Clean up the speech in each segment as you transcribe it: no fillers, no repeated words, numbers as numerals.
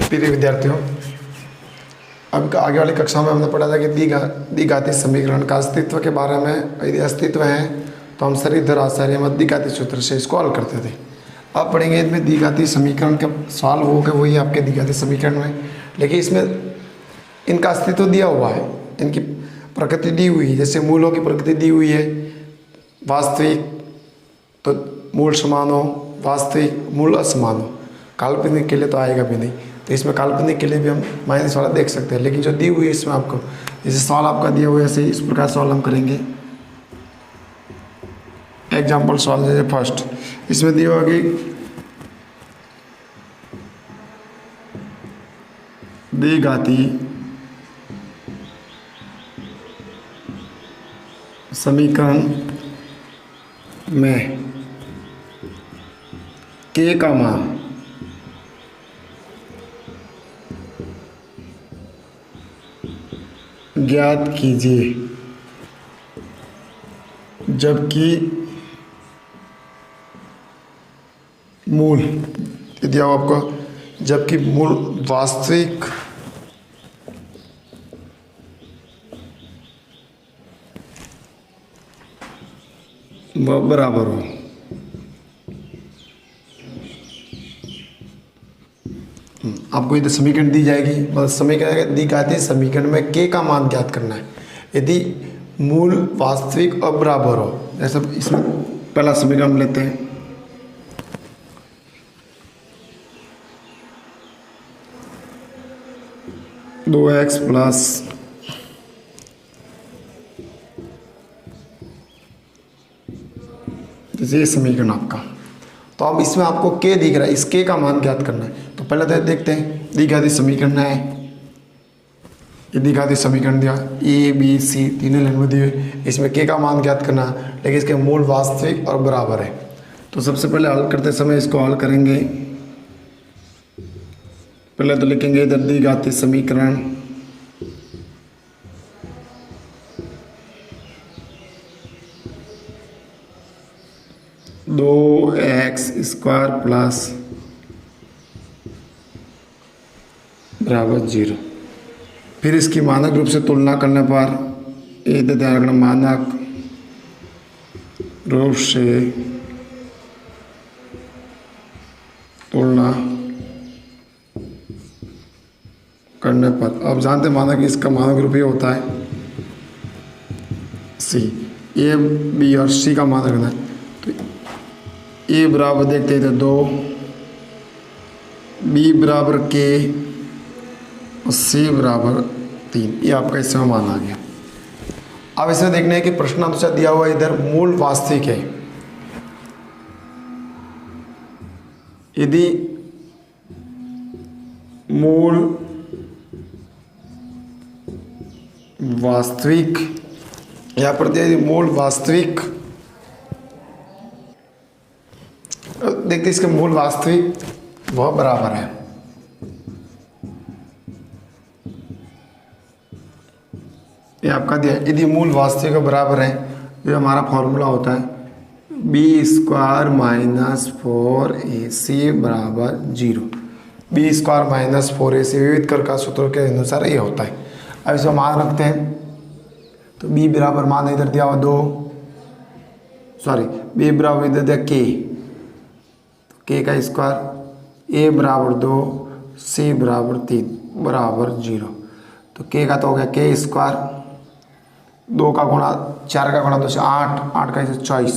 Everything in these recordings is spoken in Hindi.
प्रिय विद्यार्थियों, अब आगे वाली कक्षा में हमने पढ़ा था कि द्विघाती समीकरण का अस्तित्व के बारे में। यदि अस्तित्व है तो हम सरिधर आचार्य मत द्विघाती सूत्र से इसको हल करते थे। अब पढ़ेंगे इसमें द्विघाती समीकरण का सवाल हो गए वही आपके द्विघाती समीकरण में, लेकिन इसमें इनका अस्तित्व दिया हुआ है, इनकी प्रकृति दी हुई है। जैसे मूलों की प्रकृति दी हुई है, वास्तविक तो मूल समान हो, वास्तविक मूल असमान हो। काल्पनिक के लिए तो आएगा भी नहीं, तो इसमें काल्पनिक के लिए भी हम माइनस वाला देख सकते हैं। लेकिन जो दी हुई है इसमें आपको, जैसे सवाल आपका दिया हुआ है ऐसे इस प्रकार सवाल हम करेंगे। एग्जाम्पल सवाल जैसे फर्स्ट, इसमें दिया हुआ कि द्विघाती समीकरण में k का मान ज्ञात कीजिए जबकि मूल दिया हुआ आपको, जबकि मूल वास्तविक व बराबर हो। आपको यदि समीकरण दी जाएगी, मतलब समीकरण द्विघाती समीकरण में k का मान ज्ञात करना है यदि मूल वास्तविक और बराबर हो। जैसे इसमें पहला समीकरण हम लेते हैं, दो एक्स प्लस ये समीकरण आपका। तो अब इसमें आपको k दिख रहा है, इस k का मान ज्ञात करना है। तो पहले तो देखते हैं द्विघाती समीकरण है, ये द्विघाती समीकरण दिया ए बी सी तीनों लाइन में दिए, इसमें k का मान ज्ञात करना है, लेकिन इसके मूल वास्तविक और बराबर है। तो सबसे पहले हल करते समय इसको हल करेंगे। पहले तो लिखेंगे इधर द्विघाती समीकरण दो एक्स स्क्वायर प्लस बराबर 0। फिर इसकी मानक रूप से तुलना करने पर इधर ध्यान रखना, मानक रूप से तुलना करने पर, अब जानते हैं मानक इसका मानक रूप ये होता है सी, ए बी और सी का मानक रखना है। तो ए बराबर देखते हैं तो 2, बी बराबर के और सी बराबर 3, ये आपका इसमें मान आ गया। अब इसमें देखना है कि प्रश्न अनुसार दिया हुआ इधर मूल वास्तविक है। यदि मूल वास्तविक, यहाँ पर दिया यदि मूल वास्तविक, देखते इसके मूल वास्तविक वह बराबर है, ये आपका दिया। यदि मूल वास्तविक का बराबर है, जो हमारा फॉर्मूला होता है बी स्क्वायर माइनस 4ac बराबर 0। बी स्क्वायर माइनस 4ac विविध कर का सूत्र के अनुसार ये होता है। अब इसमें मान रखते हैं, तो बी बराबर मान इधर दिया हुआ 2, बी बराबर इधर दिया के, तो के का स्क्वायर, ए बराबर 2, सी बराबर 3 बराबर 0। तो के का तो हो गया के स्क्वायर, 2 का गुणा 4 का गुणा 2 से 8, 8 का 24,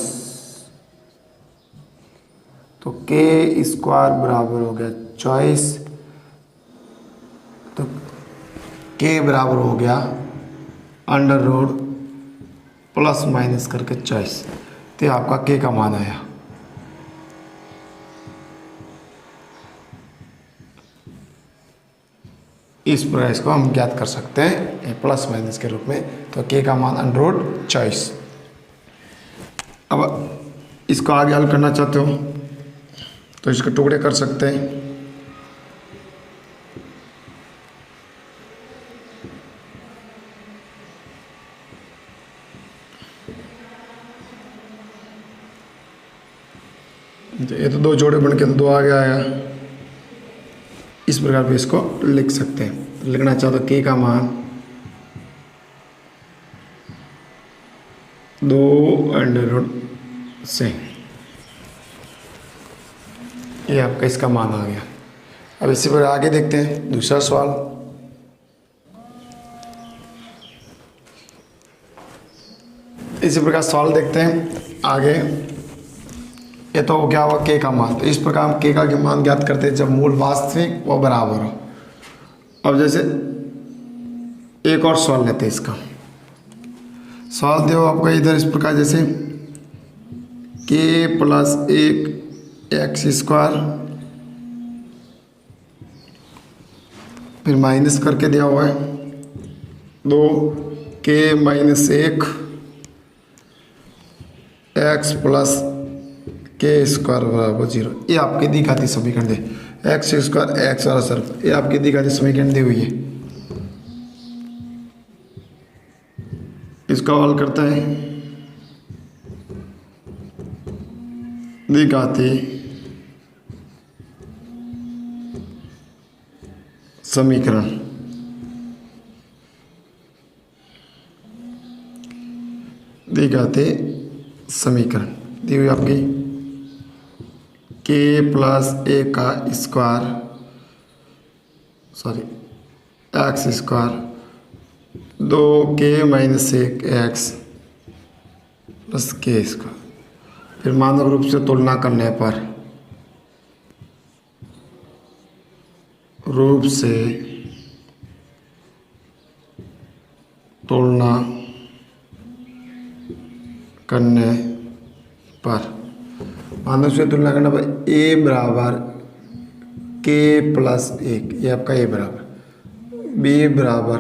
तो के स्क्वायर बराबर हो गया 24। तो के बराबर हो गया अंडर रूट प्लस माइनस करके 24, तो आपका के का मान आया। इस प्रकार इसको हम ज्ञात कर सकते हैं प्लस माइनस के रूप में। तो के का मान अंडर रूट 24। अब इसको आगे हल करना चाहते हो तो इसके टुकड़े कर सकते हैं। ये तो 2 जोड़े बन के तो 2 आगे आया, इस प्रकार भी इसको लिख सकते हैं। तो लिखना चाहो तो के का मान 2 से, ये आपका इसका मान आ गया। अब इसी पर आगे देखते हैं दूसरा सवाल। इसी प्रकार सवाल देखते हैं आगे। ये तो क्या हुआ के का मान, तो इस प्रकार हम के का मान ज्ञात करते हैं जब मूल वास्तविक व बराबर हो। अब जैसे एक और सवाल लेते हैं इसका। सवाल दो आपका इधर इस प्रकार, जैसे के प्लस 1 एक्स स्क्वायर, फिर माइनस करके दिया हुआ है 2 के माइनस 1 एक्स प्लस के स्क्वायर बराबर 0। ये आपके द्विघाती समीकरण दे, एक्स स्क्वायर एक्स और सर, ये आपकी द्विघाती समीकरण दी हुई है। इसका हल करते हैं द्विघाती समीकरण। द्विघाती समीकरण दी हुई आपकी के प्लस 1 का स्क्वायर, सॉरी एक्स स्क्वायर 2 के माइनस 1 एक्स प्लस के स्क्वायर। फिर मानक रूप से तुलना करने पर मानक से तुलना करने पर ए बराबर के प्लस 1, ये आपका ए बराबर, बी बराबर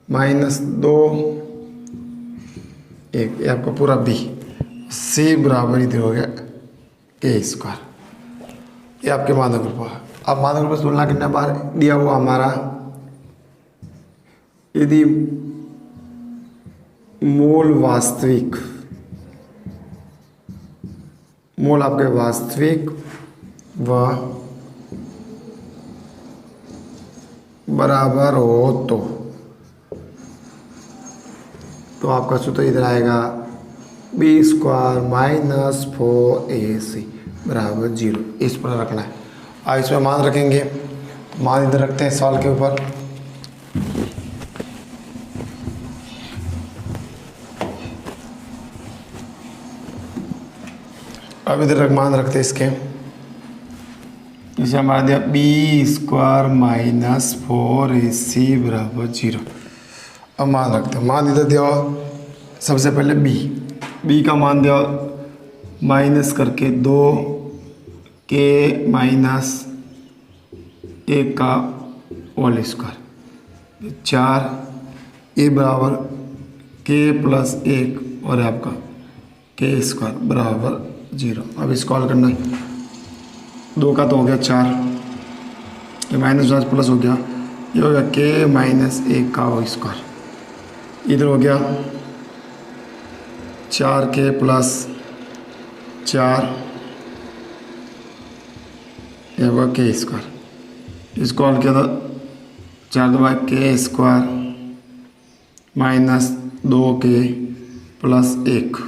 -2 1, ये आपका पूरा बी, सी बराबर इधर हो गया के स्क्वायर। ये आपके मानक रूप है। अब मानक रूप से तुलना करने पर दिया हुआ हमारा, यदि मूल आपके वास्तविक व बराबर हो तो आपका सूत्र इधर आएगा बी स्क्वायर माइनस 4ac बराबर 0। इस पर रखना है। अब इसमें मान रखेंगे, मान इधर रखते हैं सवाल के ऊपर। अब इधर मान रखते हैं इसके, इसे हमारा दिया बी स्क्वायर माइनस 4ac बराबर 0। अब मान रखते हैं, मान इधर दिया सबसे पहले बी का मान दिया माइनस करके 2 के माइनस 1 का होल स्क्वायर 4, ए बराबर के प्लस 1 और आपका के स्क्वायर बराबर 0। अब इसको हल करना है, 2 का तो हो गया 4, ये माइनस प्लस हो गया, ये हो गया के माइनस 1 का होल स्क्वायर, इधर हो गया 4 के प्लस 4, ये होगा के स्क्वायर। इसको हल किया था 4 2 के स्क्वायर माइनस 2 के प्लस 1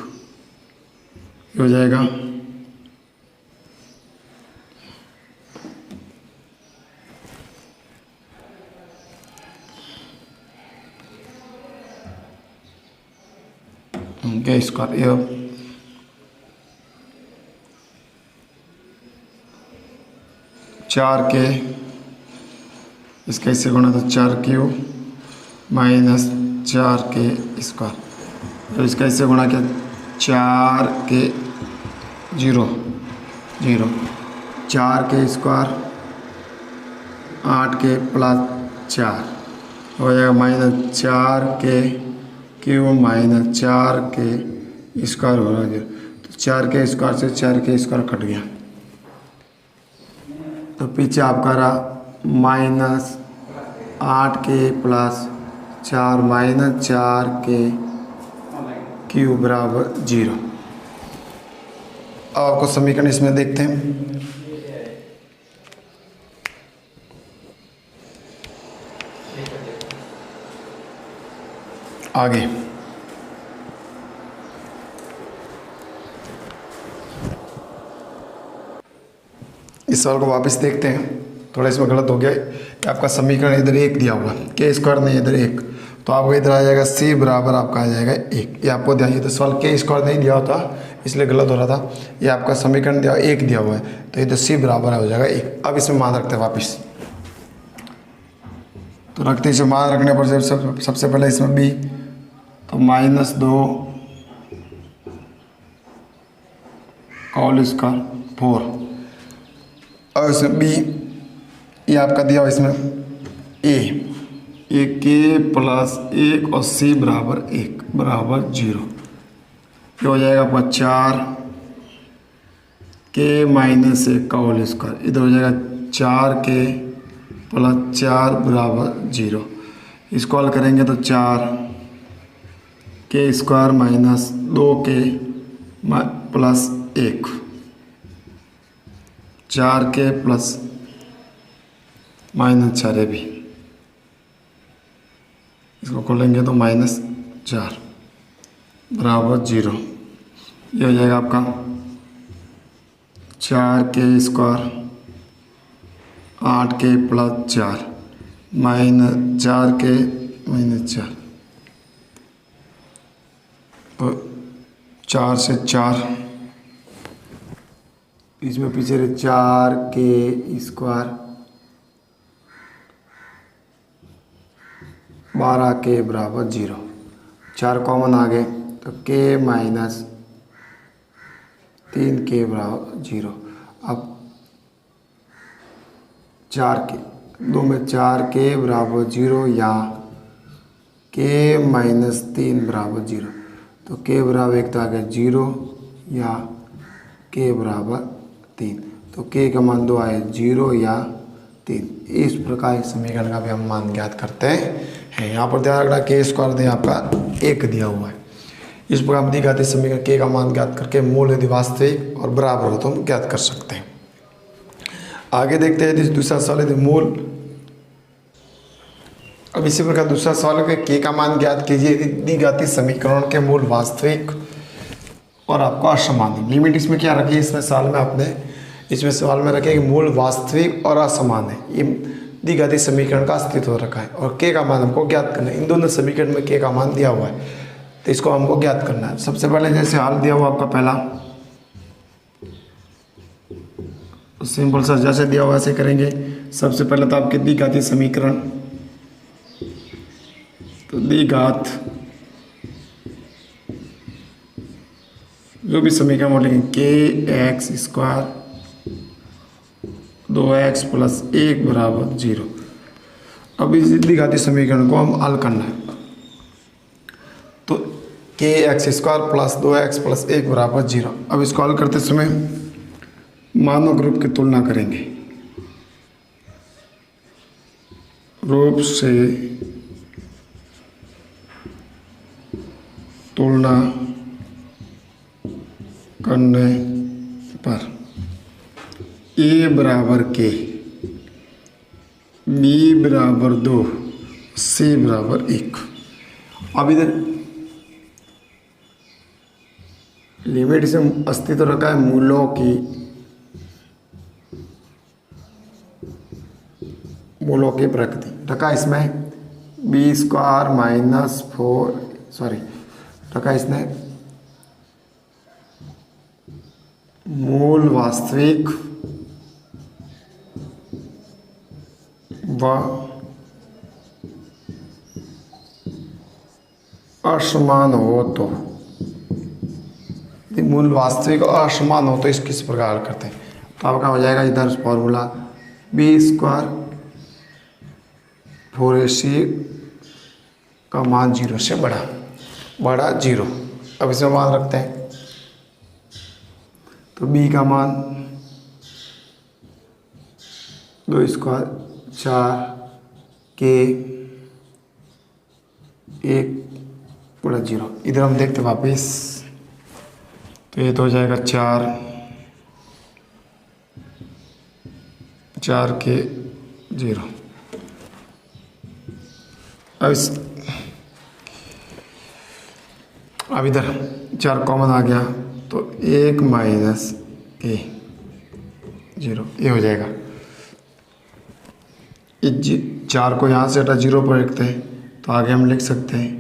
हो जाएगा के स्क्वायर, ये 4 के इसका इससे गुणा तो 4 क्यूब माइनस 4 के स्क्वायर, तो इसका इससे गुणा किया 4 के 0 0, 4 के स्क्वायर 8 के प्लस 4 हो जाएगा माइनस 4 के क्यूब माइनस 4 के स्क्वायर हो रहा है। तो 4 के स्क्वायर से 4 के स्क्वायर कट गया, तो पीछे आपका रहा माइनस 8 के प्लस 4 माइनस 4 के क्यूब बराबर 0। अब आपको समीकरण इसमें देखते हैं। आगे इस सवाल को वापस देखते हैं, थोड़ा इसमें गलत हो गया। कि आपका समीकरण इधर 1 दिया हुआ है, के स्क्वायर नहीं इधर 1, तो आपको इधर आ जाएगा c बराबर आपका आ जाएगा 1। ये आपको ध्यान, ये तो सवाल के स्क्वायर नहीं दिया होता इसलिए गलत हो रहा था। ये आपका समीकरण दिया 1 दिया हुआ है, तो इधर c बराबर हो जाएगा 1। अब इसमें मान रखते हैं वापस, तो रखते हैं। मान रखने पर सबसे पहले इसमें b, तो -2 होल स्क्वायर 4, और इसमें b ये आपका दिया हुआ इसमें a, ये k प्लस 1 और c बराबर 1 बराबर 0। ये हो जाएगा आपका 4 k माइनस 1 का होल स्क्वायर, इधर हो जाएगा 4k प्लस 4 बराबर 0। इसको हल करेंगे तो 4 k square minus 2k plus 1, 4k plus -4 है भी, इसको खोलेंगे तो -4 बराबर 0। ये हो जाएगा आपका 4k square 8k plus 4 -4k -4, तो 4 से 4 इसमें पीछे 4k स्क्वायर 12k बराबर 0। 4 कॉमन आ गए तो k माइनस 3k बराबर 0। अब 4k 2 में 4k बराबर 0 या k माइनस 3 बराबर 0, तो k बराबर 1 तो आ गया 0 या k बराबर 3, तो k का मान 2 आए 0 या 3। इस प्रकार इस समीकरण का भी हम मान ज्ञात करते हैं। यहाँ पर ध्यान रखना के स्क्वायर दे आपका 1 दिया हुआ है। इस प्रकार दी गई समीकरण के का मान ज्ञात करके मूल यदि वास्तविक और बराबर हो तो हम ज्ञात कर सकते हैं। आगे देखते हैं दूसरा सवाल यदि मूल, अब इसी प्रकार दूसरा सवाल है के का मान ज्ञात कीजिए यदि दी गई समीकरण के मूल वास्तविक और आपको असमान। लिमिट इसमें क्या रखी है, इसमें सवाल में रखे कि मूल वास्तविक और असमान है। ये दी गई समीकरण का अस्तित्व हो रखा है और के का मान हमको ज्ञात करना है। इन दोनों समीकरण में के का मान दिया हुआ है, तो इसको हमको ज्ञात करना है। सबसे पहले जैसे हाल दिया हुआ आपका पहला, सिंपल सा जैसे दिया हुआ ऐसे करेंगे। सबसे पहले तो आपकी दी गई समीकरण, तो दी घात जो भी समीकरण बोलेंगे के एक्स स्क्वायर 2x प्लस 1 बराबर 0। अब इस दी घाती समीकरण को हम हल करना है, तो के x square plus 2x plus 1 बराबर 0। अब इसको हल करते समय मानों के रूप की तुलना करेंगे, रूप से तुलना करने पर a बराबर k, b बराबर 2, c बराबर 1। अब इधर लिमिट से अस्तित्व रखा है मूलों की प्रकृति रखा इसमें b स्क्वायर माइनस 4 रखा इसने मूल वास्तविक व असमान हो तो, मूल वास्तविक और असमान हो तो इस किस प्रकार करते हैं। तो आपका हो जाएगा इधर फॉर्मूला बी स्क्वायर 4ac का मान 0 से बड़ा 0। अब इसमें मान रखते हैं, तो b का मान 2 स्क्वायर 4 k 1 बड़ा 0। इधर हम देखते वापिस, तो ये तो हो जाएगा 4 k 0। अब अब इधर 4 कॉमन आ गया तो 1 माइनस ए 0 ये हो जाएगा। 4 को यहाँ से हटा 0 पर रखते हैं तो आगे हम लिख सकते हैं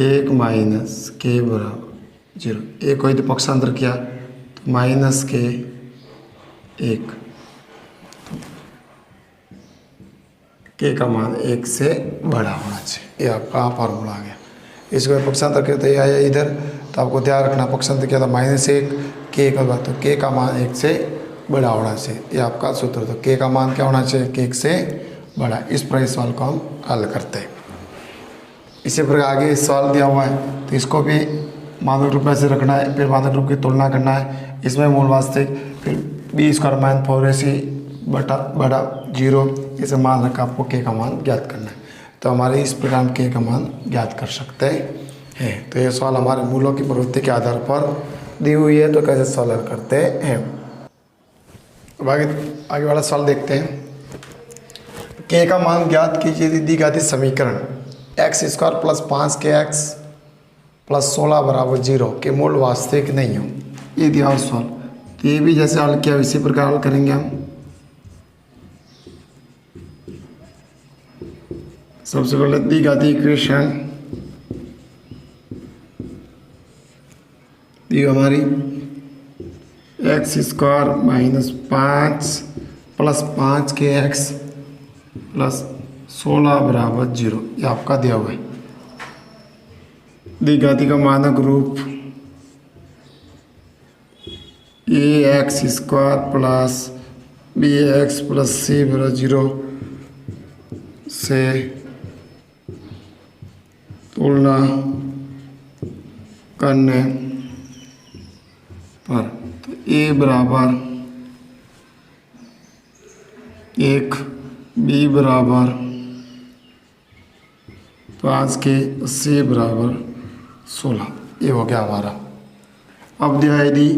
1 माइनस के बराबर 0। ए को यदि पक्षांतर किया तो माइनस के 1, के का मान 1 से बड़ा होना चाहिए। ये आपका फार्मूला आ गया। इसको पक्षांतर करते ही आया इधर, तो आपको ध्यान रखना पक्षांतर किया था -1 के का बात, तो के का मान 1 से बड़ा होना चाहिए। ये आपका सूत्र। तो के का मान क्या होना चाहिए? के 1 से बड़ा। इस पर इस सवाल को हम हल करते हैं। इसी प्रकार आगे इस सवाल दिया हुआ है तो इसको भी मानक रूप में से रखना है, फिर मानक रूप की तुलना करना है। इसमें मूल वास्तविक, फिर b² - 4ac बटा 0 इसे मान रखा आपको के का मान ज्ञात करना है। तो हमारे इस प्रकार हम के का मान ज्ञात कर सकते हैं। तो ये सवाल हमारे मूलों की प्रवृत्ति के आधार पर दी हुई है, तो कैसे सॉल्व करते हैं। अब आगे वाला सवाल देखते हैं। के का मान ज्ञात कीजिए दी गई समीकरण x² + 5kx + 16 = 0 के मूल वास्तविक नहीं हो। ये दिया हुआ सवाल, तो ये भी जैसे हल किया इसी प्रकार हल करेंगे हम। सबसे पहले दी गई इक्वेशन दी हमारी x² - 5 + 5kx + 16 = 0 ये आपका दिया हुआ है। दी गति का मानक रूप ax² + bx + c = 0 से तुलना करने पर तो a बराबर 1, b बराबर 5 के, c बराबर 16 ये हो गया हमारा। अब दिया यदि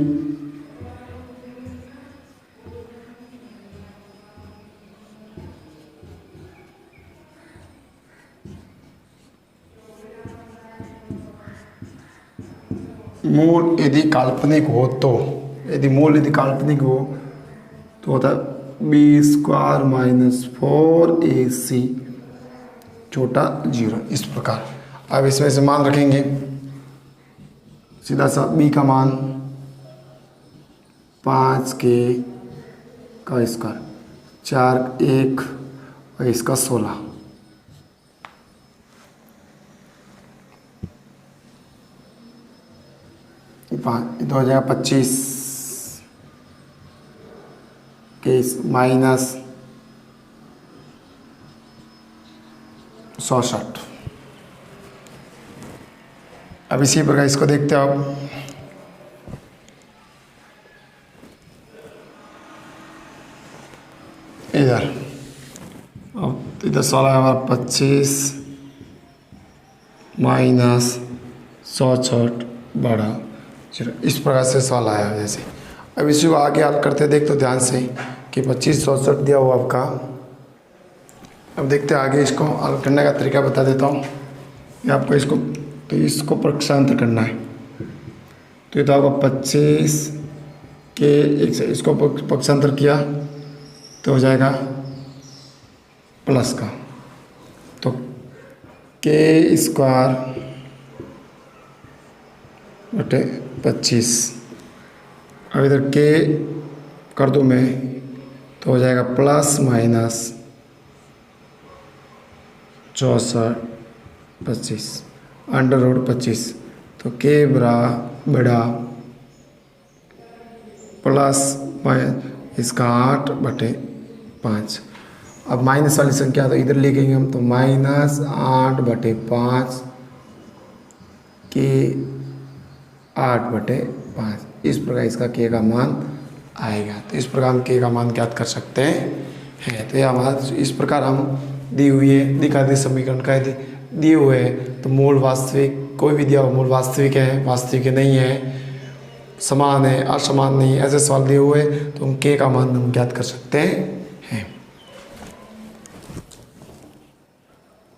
मूल यदि काल्पनिक हो तो, यदि मूल यदि काल्पनिक हो तो होता है b² - 4ac छोटा 0 इस प्रकार। अब इसमें से मान रखेंगे सीधा सा b का मान 5k का स्क्वायर 4 1 और इसका 16 5 हो जाएगा 25 के माइनस 67। अब इसी प्रकार इसको देखते हो आप। इधर अब इधर 16 हमारा 25 माइनस 67 बड़ा 0 इस प्रकार से सवाल आया है जैसे। अब इसी को आगे हल करते देख तो ध्यान से कि 25 67 दिया हुआ आपका। अब देखते हैं आगे इसको हल करने का तरीका बता देता हूँ। ये आपको इसको पक्षांतर करना है तो ये तो आपका 25 के 1 से इसको पक्षांतर किया तो हो जाएगा प्लस का, तो k² बटे 25। अब इधर k कर दूँ मैं तो हो जाएगा प्लस माइनस 64 25 √25 तो k बड़ा प्लस इसका 8 बटे 5। अब माइनस वाली संख्या तो इधर लिखेंगे हम, तो -8 बटे 5 के 8 बटे 5 इस प्रकार इसका के का मान आएगा। तो इस प्रकार हम के का मान ज्ञात कर सकते हैं। तो ये हमारा इस प्रकार हम दी हुई है दिखा दी समीकरण का दिए हुए हैं। तो मूल वास्तविक कोई भी दिया हुआ मूल वास्तविक है, वास्तविक नहीं है, समान है, असमान नहीं है, ऐसे सवाल दिए हुए तो हम के का मान हम ज्ञात कर सकते हैं।